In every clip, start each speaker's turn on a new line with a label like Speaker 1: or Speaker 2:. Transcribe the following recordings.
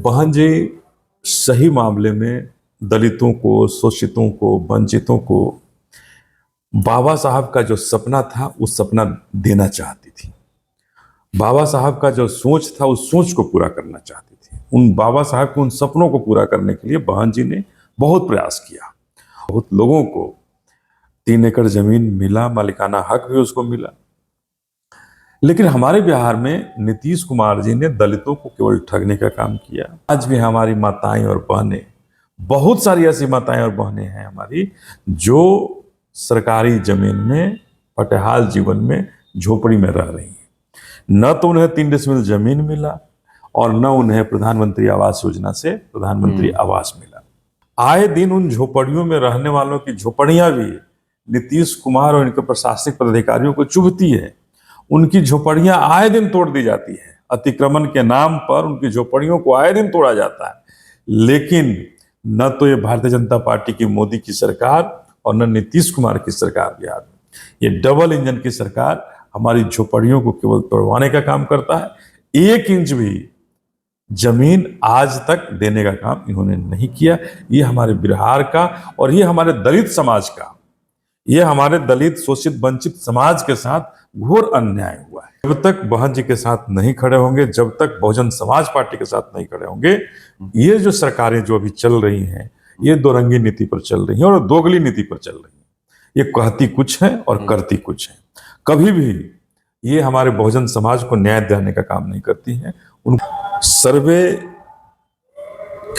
Speaker 1: बहन जी सही मामले में दलितों को, शोषितों को, वंचितों को बाबा साहब का जो सपना था उस सपना देना चाहती थी। बाबा साहब का जो सोच था उस सोच को पूरा करना चाहती थी। उन बाबा साहब के उन सपनों को पूरा करने के लिए बहन जी ने बहुत प्रयास किया। बहुत लोगों को 3 एकड़ जमीन मिला, मालिकाना हक भी उसको मिला। लेकिन हमारे बिहार में नीतीश कुमार जी ने दलितों को केवल ठगने का काम किया। आज भी हमारी माताएं और बहनें, बहुत सारी ऐसी माताएं और बहनें हैं हमारी जो सरकारी जमीन में, पटेहाल जीवन में, झोपड़ी में रह रही हैं। न तो उन्हें 3 डिसमिल जमीन मिला और न उन्हें प्रधानमंत्री आवास योजना से प्रधानमंत्री आवास मिला। आए दिन उन झोपड़ियों में रहने वालों की झोपड़ियां भी नीतीश कुमार और इनके प्रशासनिक पदाधिकारियों को चुभती है। उनकी झोपड़ियां आए दिन तोड़ दी जाती है। अतिक्रमण के नाम पर उनकी झोपड़ियों को आए दिन तोड़ा जाता है। लेकिन न तो ये भारतीय जनता पार्टी की, मोदी की सरकार और न नीतीश कुमार की सरकार बिहार में, ये डबल इंजन की सरकार हमारी झोपड़ियों को केवल तोड़वाने का काम करता है। 1 इंच भी जमीन आज तक देने का काम इन्होंने नहीं किया। ये हमारे बिहार का और ये हमारे दलित समाज का, ये हमारे दलित, शोषित, वंचित समाज के साथ घोर अन्याय हुआ है। जब तक बहन जी के साथ नहीं खड़े होंगे, जब तक बहुजन समाज पार्टी के साथ नहीं खड़े होंगे, ये जो सरकारें जो अभी चल रही हैं, ये दोरंगी नीति पर चल रही हैं और दोगली नीति पर चल रही हैं। ये कहती कुछ है और करती कुछ है। कभी भी ये हमारे बहुजन समाज को न्याय दिलाने का काम नहीं करती हैं। उन सर्वे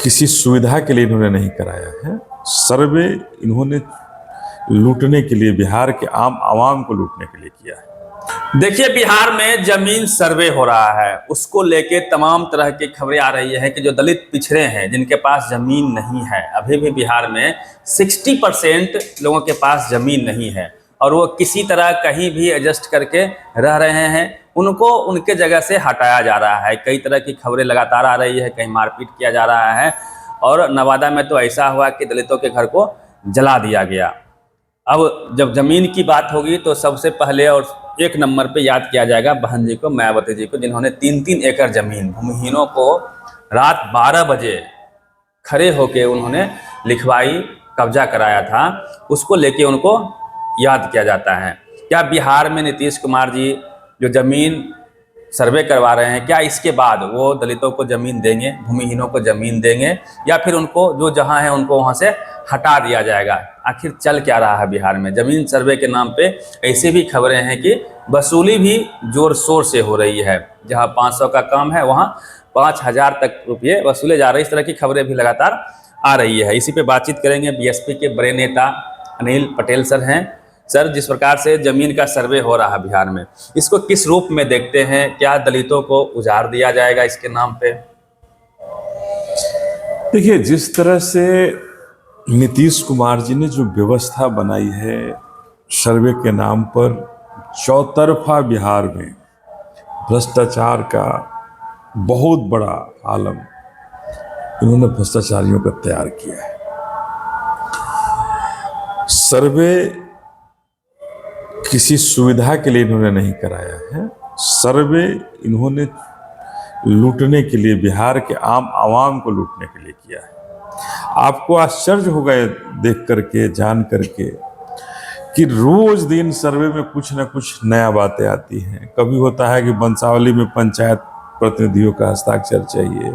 Speaker 1: किसी सुविधा के लिए इन्होंने नहीं कराया है। सर्वे इन्होंने लूटने के लिए, बिहार के आम आवाम को लूटने के लिए किया है।
Speaker 2: देखिए, बिहार में जमीन सर्वे हो रहा है, उसको लेके तमाम तरह की खबरें आ रही है कि जो दलित पिछड़े हैं, जिनके पास जमीन नहीं है, अभी भी बिहार में 60% लोगों के पास जमीन नहीं है और वो किसी तरह कहीं भी एडजस्ट करके रह रहे हैं। उनको उनके जगह से हटाया जा रहा है। कई तरह की खबरें लगातार आ रही है, कहीं मारपीट किया जा रहा है और नवादा में तो ऐसा हुआ कि दलितों के घर को जला दिया गया। अब जब जमीन की बात होगी तो सबसे पहले और 1 नंबर पे याद किया जाएगा बहन जी को, मायावती जी को, जिन्होंने 3-3 एकड़ जमीन भूमिहीनों को रात 12 बजे खड़े होके उन्होंने लिखवाई, कब्जा कराया था। उसको लेके उनको याद किया जाता है। क्या बिहार में नीतीश कुमार जी जो जमीन सर्वे करवा रहे हैं, क्या इसके बाद वो दलितों को ज़मीन देंगे, भूमिहीनों को ज़मीन देंगे, या फिर उनको जो जहां है उनको वहां से हटा दिया जाएगा? आखिर चल क्या रहा है बिहार में? जमीन सर्वे के नाम पे ऐसी भी खबरें हैं कि वसूली भी जोर शोर से हो रही है। जहां 500 का काम है वहां 5000 तक रुपये वसूले जा रहे हैं। इस तरह की खबरें भी लगातार आ रही है। इसी पे बातचीत करेंगे। बीएसपी के बड़े नेता अनिल पटेल सर हैं। सर, जिस प्रकार से जमीन का सर्वे हो रहा है बिहार में, इसको किस रूप में देखते हैं? क्या दलितों को उजाड़ दिया जाएगा इसके नाम पे?
Speaker 1: देखिए, जिस तरह से नीतीश कुमार जी ने जो व्यवस्था बनाई है सर्वे के नाम पर, चौतरफा बिहार में भ्रष्टाचार का बहुत बड़ा आलम इन्होंने भ्रष्टाचारियों का तैयार किया है। सर्वे किसी सुविधा के लिए इन्होंने नहीं कराया है। सर्वे इन्होंने लूटने के लिए, बिहार के आम आवाम को लूटने के लिए किया है। आपको आश्चर्य होगा देख करके, जान करके कि रोज दिन सर्वे में कुछ न कुछ नया बातें आती हैं। कभी होता है कि वंशावली में पंचायत प्रतिनिधियों का हस्ताक्षर चाहिए,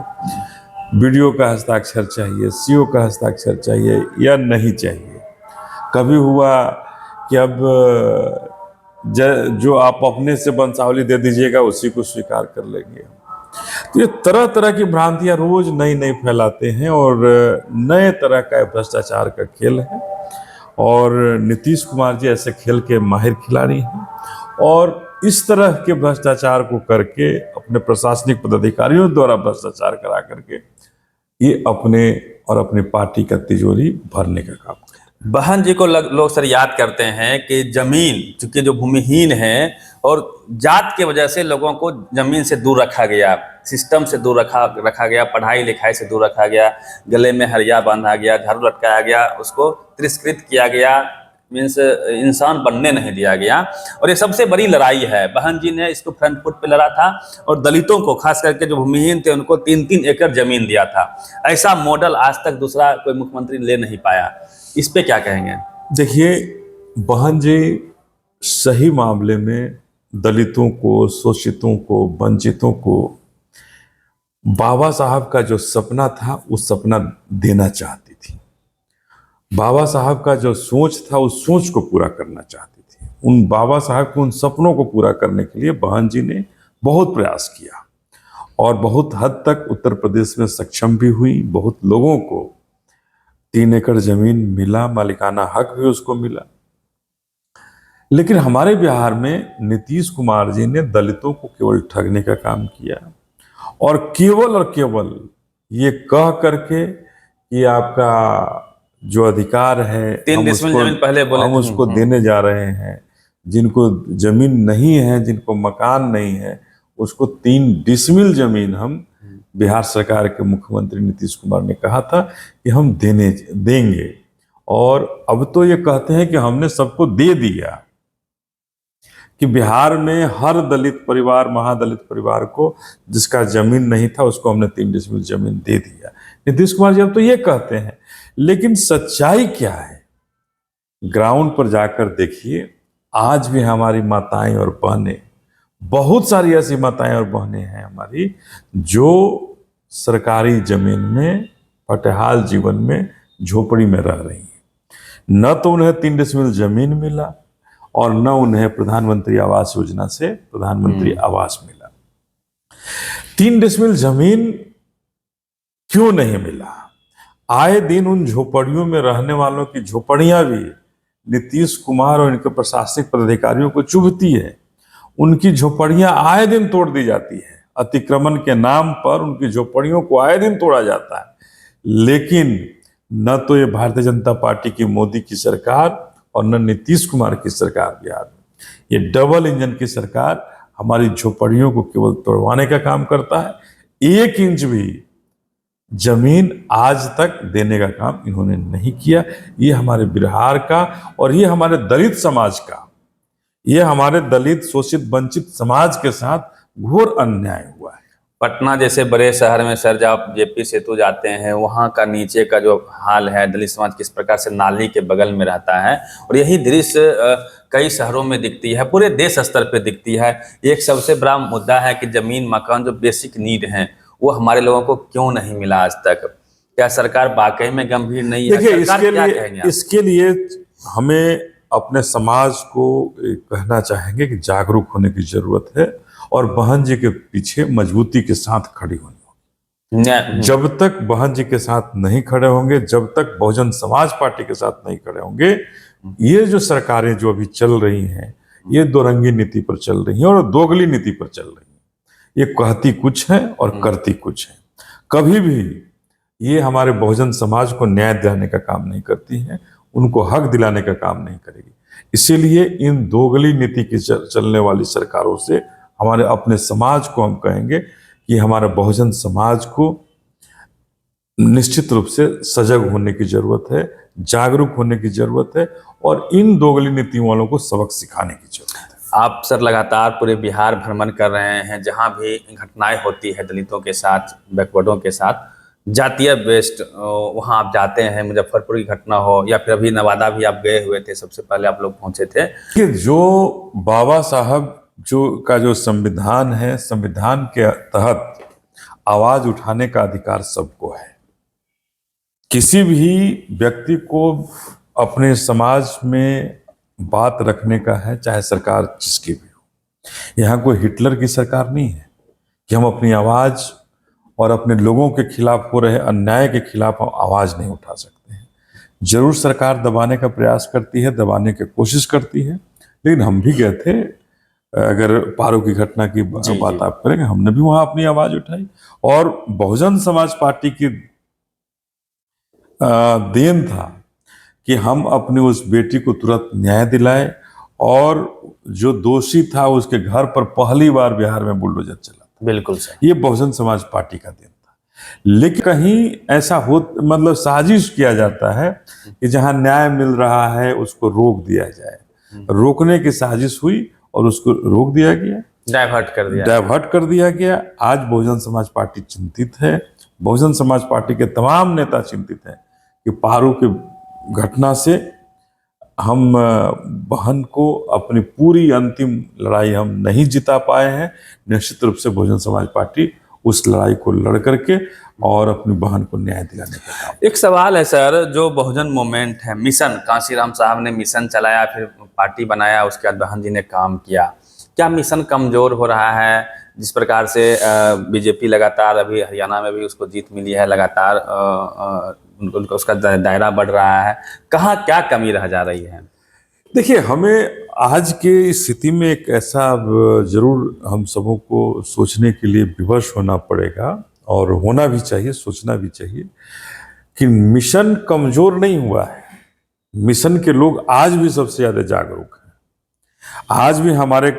Speaker 1: बीडीओ का हस्ताक्षर चाहिए, सीओ का हस्ताक्षर चाहिए या नहीं चाहिए। कभी हुआ कि अब जो आप अपने से वंशावली दे दीजिएगा उसी को स्वीकार कर लेंगे। तो ये तरह तरह की भ्रांतियां रोज नई नई फैलाते हैं और नए तरह का भ्रष्टाचार का खेल है। और नीतीश कुमार जी ऐसे खेल के माहिर खिलाड़ी हैं और इस तरह के भ्रष्टाचार को करके, अपने प्रशासनिक पदाधिकारियों द्वारा भ्रष्टाचार करा करके ये अपने और अपनी पार्टी का तिजोरी भरने का काम।
Speaker 2: बहन जी को लोग सर याद करते हैं कि जमीन, चूंकि जो भूमिहीन है और जात के वजह से लोगों को जमीन से दूर रखा गया, सिस्टम से दूर रखा गया, पढ़ाई लिखाई से दूर रखा गया, गले में हरिया बांधा गया, झाड़ू लटकाया गया, उसको तिरस्कृत किया गया, मीन्स इंसान बनने नहीं दिया गया। और ये सबसे बड़ी लड़ाई है। बहन जी ने इसको फ्रंट फुट पे लड़ा था और दलितों को, खास करके जो भूमिहीन थे, उनको 3-3 एकड़ जमीन दिया था। ऐसा मॉडल आज तक दूसरा कोई मुख्यमंत्री ले नहीं पाया। इस पे क्या कहेंगे?
Speaker 1: देखिए, बहन जी सही मामले में दलितों को, शोषितों को, वंचितों को बाबा साहब का जो सपना था उस सपना देना चाहती थी। बाबा साहब का जो सोच था उस सोच को पूरा करना चाहती थी। उन बाबा साहब के उन सपनों को पूरा करने के लिए बहन जी ने बहुत प्रयास किया और बहुत हद तक उत्तर प्रदेश में सक्षम भी हुई। बहुत लोगों को 3 एकड़ जमीन मिला, मालिकाना हक भी उसको मिला। लेकिन हमारे बिहार में नीतीश कुमार जी ने दलितों को केवल ठगने का काम किया और केवल ये कह करके कि आपका जो अधिकार है
Speaker 2: 3 डिसमिल जमीन पहले बोले
Speaker 1: हम उसको देने जा रहे हैं। जिनको जमीन नहीं है, जिनको मकान नहीं है, उसको 3 डिसमिल जमीन हम बिहार सरकार के मुख्यमंत्री नीतीश कुमार ने कहा था कि हम देंगे। और अब तो ये कहते हैं कि हमने सबको दे दिया, कि बिहार में हर दलित परिवार, महादलित परिवार को जिसका जमीन नहीं था उसको हमने 3 डिसमिल जमीन दे दिया। नीतीश कुमार जी अब तो ये कहते हैं, लेकिन सच्चाई क्या है? ग्राउंड पर जाकर देखिए, आज भी हमारी माताएं और बहनें, बहुत सारी ऐसी माताएं और बहनें हैं हमारी जो सरकारी जमीन में, पटेहाल जीवन में, झोपड़ी में रह रही हैं। न तो उन्हें 3 डिसमिल जमीन मिला और न उन्हें प्रधानमंत्री आवास योजना से प्रधानमंत्री आवास मिला। 3 डिसमिल जमीन क्यों नहीं मिला? आए दिन उन झोपड़ियों में रहने वालों की झोपड़ियां भी नीतीश कुमार और इनके प्रशासनिक पदाधिकारियों को चुभती है। उनकी झोपड़ियां आए दिन तोड़ दी जाती है। अतिक्रमण के नाम पर उनकी झोपड़ियों को आए दिन तोड़ा जाता है। लेकिन न तो ये भारतीय जनता पार्टी की, मोदी की सरकार और न नीतीश कुमार की सरकार बिहार में, ये डबल इंजन की सरकार हमारी झोपड़ियों को केवल तोड़वाने का काम करता है। 1 इंच भी जमीन आज तक देने का काम इन्होंने नहीं किया। ये हमारे बिहार का और ये हमारे दलित समाज का, ये हमारे दलित, शोषित, वंचित समाज के साथ घोर अन्याय हुआ है।
Speaker 2: पटना जैसे बड़े शहर में सर, जब आप जेपी सेतु जाते हैं, वहाँ का नीचे का जो हाल है, दलित समाज किस प्रकार से नाली के बगल में रहता है, और यही दृश्य कई शहरों में दिखती है, पूरे देश स्तर पे दिखती है। एक सबसे बड़ा मुद्दा है कि जमीन, मकान, जो बेसिक नीड हैं, वो हमारे लोगों को क्यों नहीं मिला आज तक? क्या सरकार वाकई में गंभीर नहीं है?
Speaker 1: देखिए, इसके लिए हमें अपने समाज को कहना चाहेंगे कि जागरूक होने की जरूरत है और बहन जी के पीछे मजबूती के साथ खड़ी होनी होगी। जब तक बहन जी के साथ नहीं खड़े होंगे, जब तक बहुजन समाज पार्टी के साथ नहीं खड़े होंगे, ये जो सरकारें जो अभी चल रही हैं, ये दोरंगी नीति पर चल रही हैं और दोगली नीति पर चल रही हैं। ये कहती कुछ है और करती कुछ है। कभी भी ये हमारे बहुजन समाज को न्याय दिलाने का काम नहीं करती है, उनको हक दिलाने का काम नहीं करेगी। इसीलिए इन दोगली नीति की चलने वाली सरकारों से हमारे अपने समाज को हम कहेंगे कि हमारे बहुजन समाज को निश्चित रूप से सजग होने की जरूरत है, जागरूक होने की जरूरत है और इन दोगली नीति वालों को सबक सिखाने की जरूरत है।
Speaker 2: आप सर लगातार पूरे बिहार भ्रमण कर रहे हैं, जहां भी घटनाएं होती है दलितों के साथ, बैकवर्डों के साथ, जातीय बेस्ड, वहां आप जाते हैं। मुजफ्फरपुर की घटना हो या फिर अभी नवादा भी आप गए हुए थे, सबसे पहले आप लोग पहुंचे थे।
Speaker 1: कि जो बाबा साहब जो संविधान है, संविधान के तहत आवाज उठाने का अधिकार सबको है। किसी भी व्यक्ति को अपने समाज में बात रखने का है, चाहे सरकार जिसकी भी हो। यहाँ कोई हिटलर की सरकार नहीं है कि हम अपनी आवाज और अपने लोगों के खिलाफ हो रहे अन्याय के खिलाफ हम आवाज नहीं उठा सकते हैं। जरूर सरकार दबाने का प्रयास करती है, दबाने की कोशिश करती है, लेकिन हम भी गए थे। अगर पारो की घटना की बात आप करेंगे, हमने भी वहां अपनी आवाज उठाई और बहुजन समाज पार्टी की देन था कि हम अपनी उस बेटी को तुरंत न्याय दिलाए और जो दोषी था उसके घर पर पहली बार बिहार में बुलडोजर चला।
Speaker 2: बिल्कुल सर,
Speaker 1: ये बहुजन समाज पार्टी का देन था। लेकिन कहीं ऐसा हो, मतलब साजिश किया जाता है कि जहां न्याय मिल रहा है उसको रोक दिया जाए। रोकने की साजिश हुई और उसको रोक दिया गया,
Speaker 2: डाइवर्ट कर दिया।
Speaker 1: डाइवर्ट कर दिया गया। आज बहुजन समाज पार्टी चिंतित है, बहुजन समाज पार्टी के तमाम नेता चिंतित हैं कि पारू की घटना से हम बहन को अपनी पूरी अंतिम लड़ाई हम नहीं जिता पाए हैं। निश्चित रूप से बहुजन समाज पार्टी उस लड़ाई को लड़ करके और अपनी बहन को न्याय दिलाने का काम।
Speaker 2: एक सवाल है सर, जो बहुजन मूवमेंट है, मिशन कांशीराम साहब ने मिशन चलाया, फिर पार्टी बनाया, उसके बाद बहन जी ने काम किया, क्या मिशन कमजोर हो रहा है? जिस प्रकार से बीजेपी लगातार, अभी हरियाणा में भी उसको जीत मिली है, लगातार उनको उसका दायरा बढ़ रहा है, कहाँ क्या कमी रह जा रही है?
Speaker 1: देखिए, हमें आज के स्थिति में एक ऐसा जरूर हम सबों को सोचने के लिए विवश होना पड़ेगा और होना भी चाहिए, सोचना भी चाहिए कि मिशन कमजोर नहीं हुआ है। मिशन के लोग आज भी सबसे ज्यादा जागरूक हैं। आज भी हमारे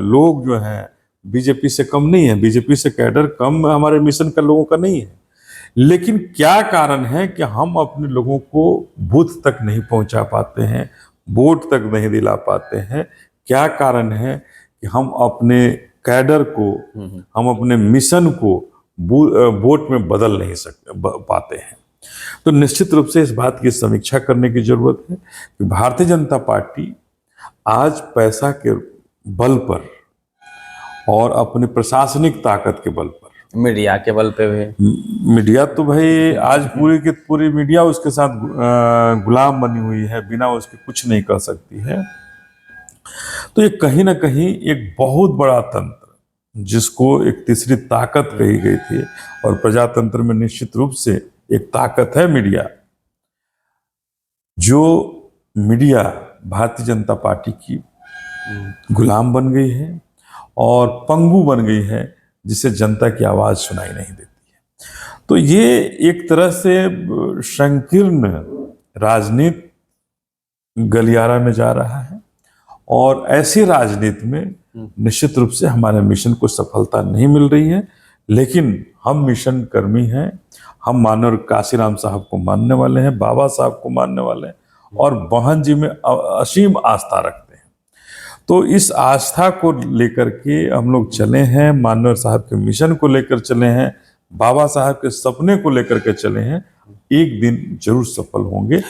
Speaker 1: लोग जो हैं बीजेपी से कम नहीं है, बीजेपी से कैडर कम हमारे मिशन का लोगों का नहीं है। लेकिन क्या कारण है कि हम अपने लोगों को बूथ तक नहीं पहुंचा पाते हैं, वोट तक नहीं दिला पाते हैं? क्या कारण है कि हम अपने कैडर को, हम अपने मिशन को वोट में बदल नहीं पाते हैं? तो निश्चित रूप से इस बात की समीक्षा करने की जरूरत है कि भारतीय जनता पार्टी आज पैसा के बल पर और अपनी प्रशासनिक ताकत के बल पर,
Speaker 2: मीडिया के बल पे भी,
Speaker 1: मीडिया तो भाई आज पूरी की पूरी मीडिया उसके साथ गुलाम बनी हुई है, बिना उसके कुछ नहीं कर सकती है। तो ये कहीं ना कहीं एक बहुत बड़ा तंत्र, जिसको एक तीसरी ताकत कही गई थी, और प्रजातंत्र में निश्चित रूप से एक ताकत है मीडिया, जो मीडिया भारतीय जनता पार्टी की गुलाम बन गई है और पंगु बन गई है, जिसे जनता की आवाज सुनाई नहीं देती है। तो ये एक तरह से संकीर्ण राजनीति गलियारा में जा रहा है, और ऐसी राजनीति में निश्चित रूप से हमारे मिशन को सफलता नहीं मिल रही है। लेकिन हम मिशन कर्मी हैं, हम माननीय कांशीराम साहब को मानने वाले हैं, बाबा साहब को मानने वाले हैं, और बहन जी में असीम आस्था रखते हैं। तो इस आस्था को लेकर के हम लोग चले हैं, माननीय साहब के मिशन को लेकर चले हैं, बाबा साहब के सपने को लेकर के चले हैं। एक दिन जरूर सफल होंगे।